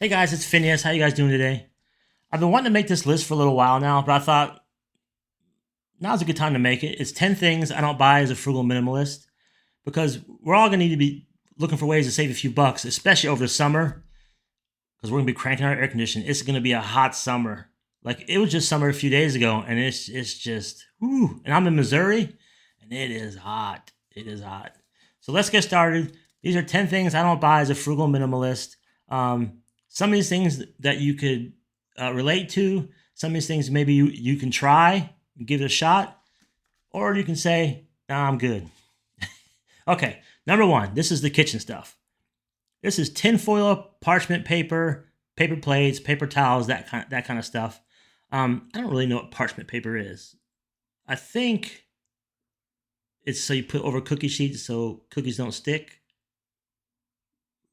Hey guys, it's Phineas. How you guys doing today? I've been wanting to make this list for a little while now, but I thought now's a good time to make it. It's 10 things I don't buy as a frugal minimalist because we're all going to need to be looking for ways to save a few bucks, especially over the summer because we're going to be cranking our air conditioning. It's going to be a hot summer. Like it was just summer a few days ago and it's just whoo. And I'm in Missouri and it is hot. It is hot. So let's get started. These are 10 things I don't buy as a frugal minimalist. Some of these things that you could relate to, some of these things maybe you can try and give it a shot, or you can say, nah, I'm good. Okay, number one, this is the kitchen stuff. This is tinfoil, parchment paper, paper plates, paper towels, that kind of stuff. I don't really know what parchment paper is. I think it's so you put over cookie sheets so cookies don't stick.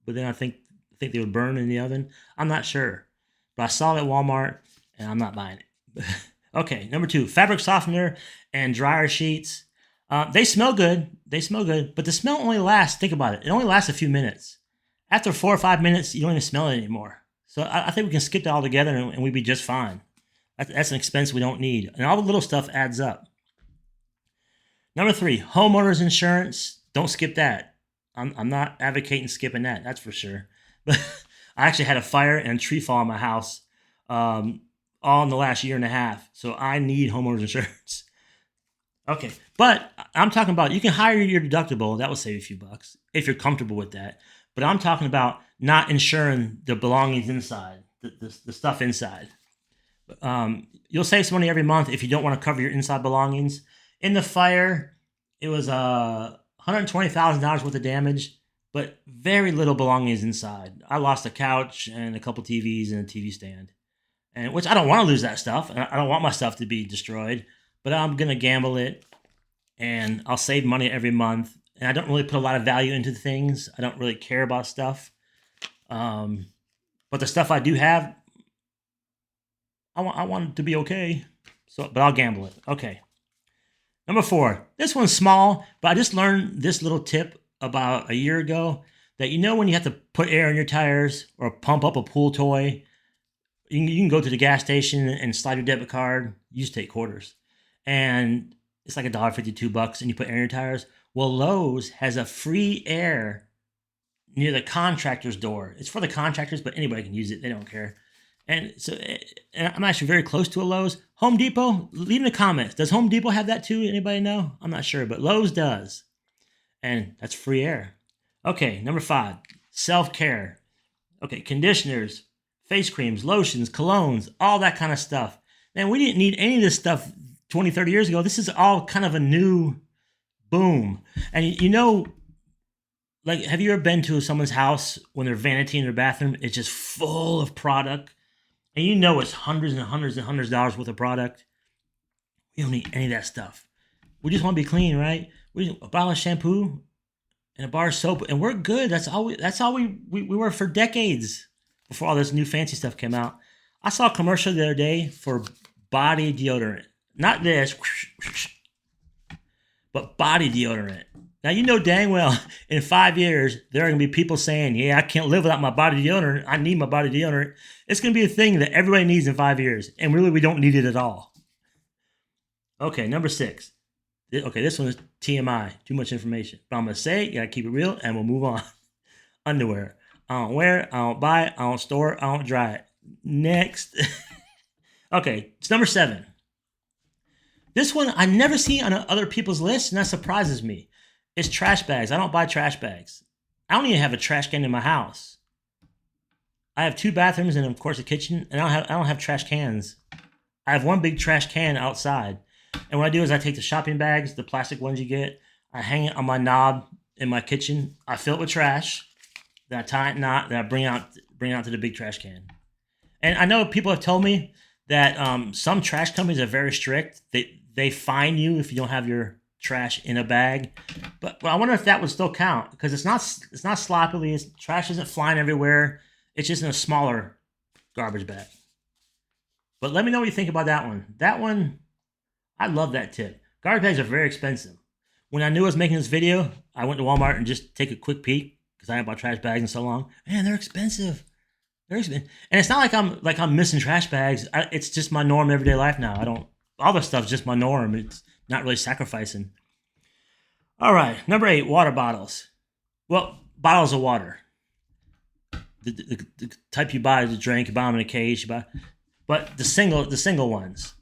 But then I think they would burn in the oven. I'm not sure, but I saw it at Walmart, and I'm not buying it. Okay, number two, fabric softener and dryer sheets. They smell good. They smell good, but the smell only lasts. Think about it. It only lasts a few minutes. After 4 or 5 minutes, you don't even smell it anymore. So I think we can skip that altogether, and we'd be just fine. That's an expense we don't need, and all the little stuff adds up. Number three, homeowners insurance. Don't skip that. I'm not advocating skipping that. That's for sure. But I actually had a fire and a tree fall in my house, all in the last year and a half. So I need homeowners insurance. Okay, but I'm talking about you can hire your deductible. That will save you a few bucks if you're comfortable with that. But I'm talking about not insuring the belongings inside, the stuff inside. You'll save some money every month if you don't want to cover your inside belongings. In the fire, it was $120,000 worth of damage, but very little belongings inside. I lost a couch and a couple TVs and a TV stand, and which I don't want to lose that stuff. I don't want my stuff to be destroyed, but I'm gonna gamble it, and I'll save money every month. And I don't really put a lot of value into things. I don't really care about stuff, but the stuff I do have, I want it to be okay. So, but I'll gamble it. Okay. Number four, this one's small, but I just learned this little tip about a year ago that when you have to put air in your tires or pump up a pool toy, you can go to the gas station and slide your debit card. You just take quarters. And it's like $1.52 and you put air in your tires. Well, Lowe's has a free air near the contractor's door. It's for the contractors, but anybody can use it. They don't care. And so and I'm actually very close to a Lowe's. Home Depot, leave in the comments. Does Home Depot have that too? Anybody know? I'm not sure, but Lowe's does. And that's free air. Okay, number five, self-care. Okay, conditioners, face creams, lotions, colognes, all that kind of stuff. Man, we didn't need any of this stuff 20, 30 years ago. This is all kind of a new boom. And like, have you ever been to someone's house when their vanity in their bathroom is just full of product? And it's hundreds and hundreds and hundreds of dollars worth of product. We don't need any of that stuff. We just want to be clean, right? A bottle of shampoo and a bar of soap, and we're good. That's all we were for decades before all this new fancy stuff came out. I saw a commercial the other day for body deodorant. Not this, but body deodorant. Now, dang well in 5 years, there are going to be people saying, yeah, I can't live without my body deodorant. I need my body deodorant. It's going to be a thing that everybody needs in 5 years. And really, we don't need it at all. Okay, number six. Okay, this one is TMI, too much information. But I'm going to say it, you got to keep it real, and we'll move on. Underwear. I don't wear it, I don't buy it, I don't store it, I don't dry it. Next. Okay, it's number seven. This one I never see on other people's lists, and that surprises me. It's trash bags. I don't buy trash bags. I don't even have a trash can in my house. I have 2 bathrooms and of course a kitchen, and I don't have trash cans. I have one big trash can outside. And what I do is I take the shopping bags, the plastic ones you get, I hang it on my knob in my kitchen. I fill it with trash. Then I tie it in a knot. Then I bring it out to the big trash can. And I know people have told me that some trash companies are very strict. They fine you if you don't have your trash in a bag, but I wonder if that would still count because it's not sloppily. Trash isn't flying everywhere. It's just in a smaller garbage bag. But let me know what you think about that one. That one, I love that tip. Garbage bags are very expensive. When I knew I was making this video, I went to Walmart and just take a quick peek because I haven't bought trash bags in so long. Man, they're expensive. And it's not like I'm missing trash bags. It's just my norm everyday life now. I don't all this stuff's just my norm. It's not really sacrificing. All right, number 8, water bottles. Well, bottles of water. The type you buy to drink, you buy them in a case, but the single ones.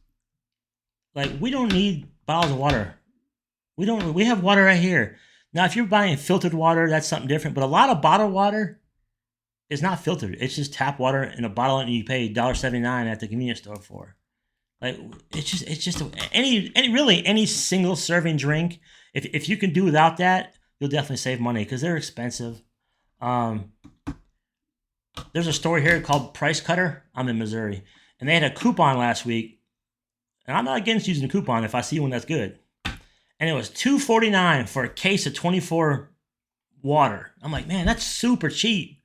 Like we don't need bottles of water. We have water right here. Now, if you're buying filtered water, that's something different. But a lot of bottled water is not filtered. It's just tap water in a bottle, and you pay $1.79 at the convenience store for. Like it's just any single serving drink. If you can do without that, you'll definitely save money because they're expensive. Um, there's a store here called Price Cutter. I'm in Missouri, and they had a coupon last week. And I'm not against using a coupon if I see one that's good. And it was $2.49 for a case of 24 water. I'm like, man, that's super cheap.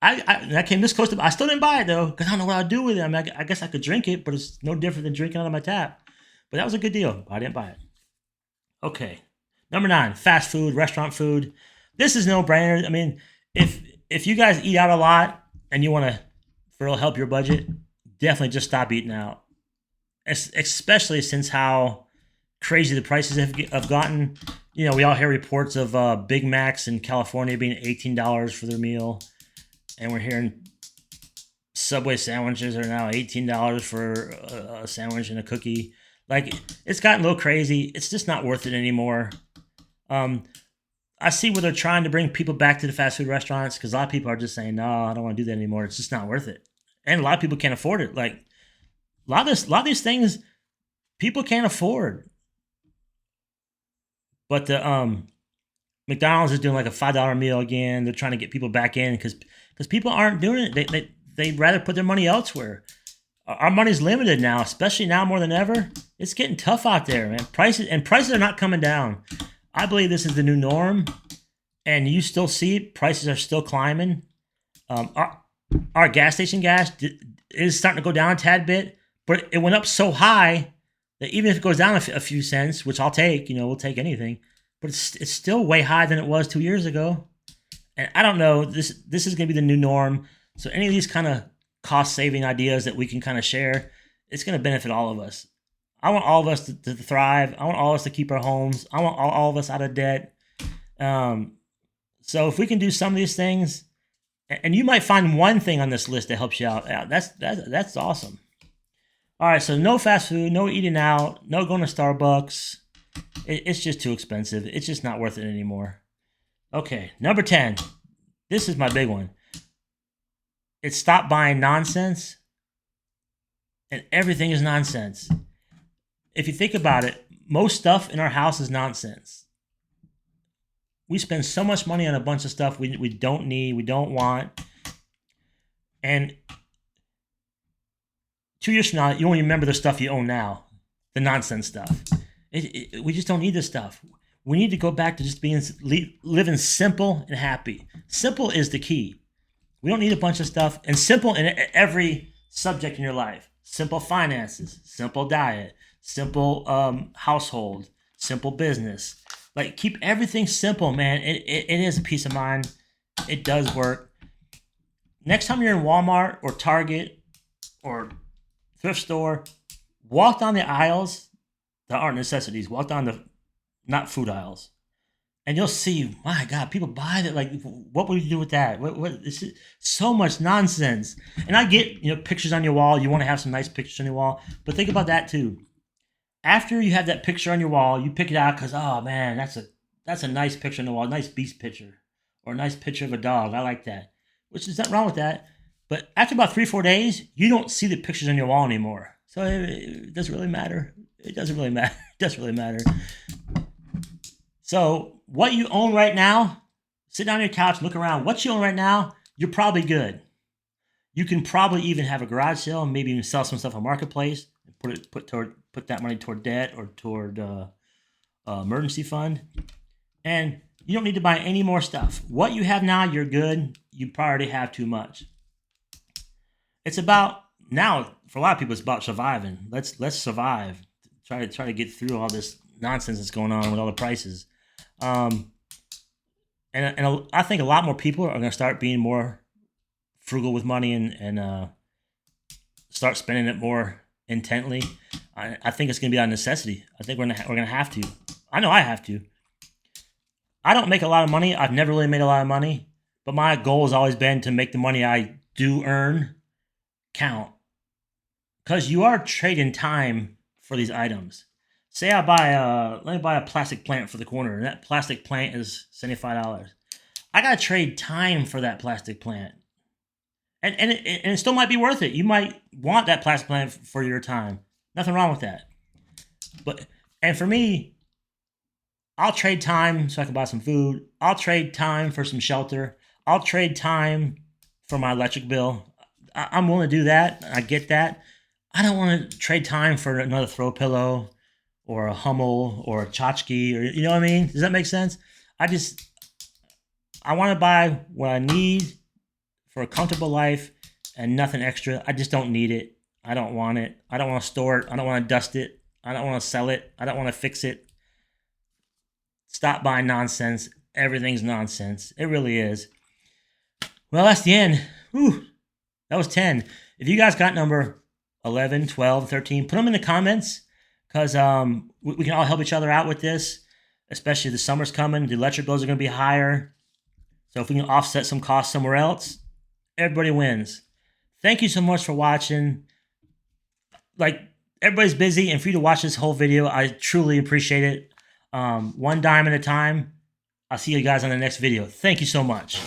I came this close to. I still didn't buy it though because I don't know what I'd do with it. I mean, I guess I could drink it, but it's no different than drinking out of my tap. But that was a good deal. I didn't buy it. Okay, number 9, fast food, restaurant food. This is no brainer. I mean, if you guys eat out a lot and you want to for real help your budget, definitely just stop eating out. Especially since how crazy the prices have gotten. You know, we all hear reports of Big Macs in California being $18 for their meal, and we're hearing Subway sandwiches are now $18 for a sandwich and a cookie. Like it's gotten a little crazy. It's just not worth it anymore. I see where they're trying to bring people back to the fast food restaurants because a lot of people are just saying, no, I don't want to do that anymore. It's just not worth it, and a lot of people can't afford it. Like a lot of these things people can't afford. But the McDonald's is doing like a $5 meal again. They're trying to get people back in because people aren't doing it. They'd rather put their money elsewhere. Our money's limited now, especially now more than ever. It's getting tough out there, man. Prices are not coming down. I believe this is the new norm, and you still see it. Prices are still climbing. Our gas station gas is starting to go down a tad bit, but it went up so high that even if it goes down a few cents, which I'll take, we'll take anything, but it's still way higher than it was 2 years ago. And I don't know, this is going to be the new norm. So any of these kind of cost-saving ideas that we can kind of share, it's going to benefit all of us. I want all of us to thrive. I want all of us to keep our homes. I want all of us out of debt. So if we can do some of these things, and you might find one thing on this list that helps you out, yeah, that's awesome. All right, so no fast food, no eating out, no going to Starbucks. It's just too expensive. It's just not worth it anymore. Okay, number 10. This is my big one. It's stop buying nonsense, and everything is nonsense. If you think about it, most stuff in our house is nonsense. We spend so much money on a bunch of stuff we don't need, we don't want, and 2 years from now, you won't remember the stuff you own now, the nonsense stuff. We just don't need this stuff. We need to go back to just living simple and happy. Simple is the key. We don't need a bunch of stuff, and simple in every subject in your life. Simple finances, simple diet, simple household, simple business. Like keep everything simple, man. It is a peace of mind. It does work. Next time you're in Walmart or Target or thrift store, walk down the aisles that aren't necessities. Walk down the not food aisles, and you'll see. My God, people buy that. Like, what would you do with that? What? It's so much nonsense. And I get pictures on your wall. You want to have some nice pictures on your wall, but think about that too. After you have that picture on your wall, you pick it out because oh man, that's a nice picture on the wall, nice beast picture, or a nice picture of a dog. I like that. Which is nothing wrong with that. But after about 3-4 days, you don't see the pictures on your wall anymore. So it doesn't really matter. It doesn't really matter. It doesn't really matter. So what you own right now, sit down on your couch, look around. What you own right now, you're probably good. You can probably even have a garage sale and maybe even sell some stuff on Marketplace and put that money toward debt or toward emergency fund. And you don't need to buy any more stuff. What you have now, you're good. You probably already have too much. It's about now for a lot of people. It's about surviving. Let's survive. Try to get through all this nonsense that's going on with all the prices. And I think a lot more people are going to start being more frugal with money and start spending it more intently. I think it's going to be a necessity. I think we're gonna have to. I know I have to. I don't make a lot of money. I've never really made a lot of money, but my goal has always been to make the money I do earn count. Because you are trading time for these items. Say I buy let me buy a plastic plant for the corner, and that plastic plant is $75. I gotta trade time for that plastic plant, and it still might be worth it. You might want that plastic plant for your time. Nothing wrong with that. But and for me, I'll trade time so I can buy some food. I'll trade time for some shelter. I'll trade time for my electric bill. I'm willing to do that. I get that. I don't want to trade time for another throw pillow or a Hummel or a tchotchke, or you know what I mean? Does that make sense? I want to buy what I need for a comfortable life and nothing extra. I just don't need it. I don't want it. I don't want to store it. I don't want to dust it. I don't want to sell it. I don't want to fix it. Stop buying nonsense. Everything's nonsense. It really is. Well, that's the end. Whew. That was 10. If you guys got number 11, 12, 13, put them in the comments, because we can all help each other out with this, especially the summer's coming. The electric bills are going to be higher. So if we can offset some costs somewhere else, everybody wins. Thank you so much for watching. Like, everybody's busy, and for you to watch this whole video, I truly appreciate it. One dime at a time. I'll see you guys on the next video. Thank you so much.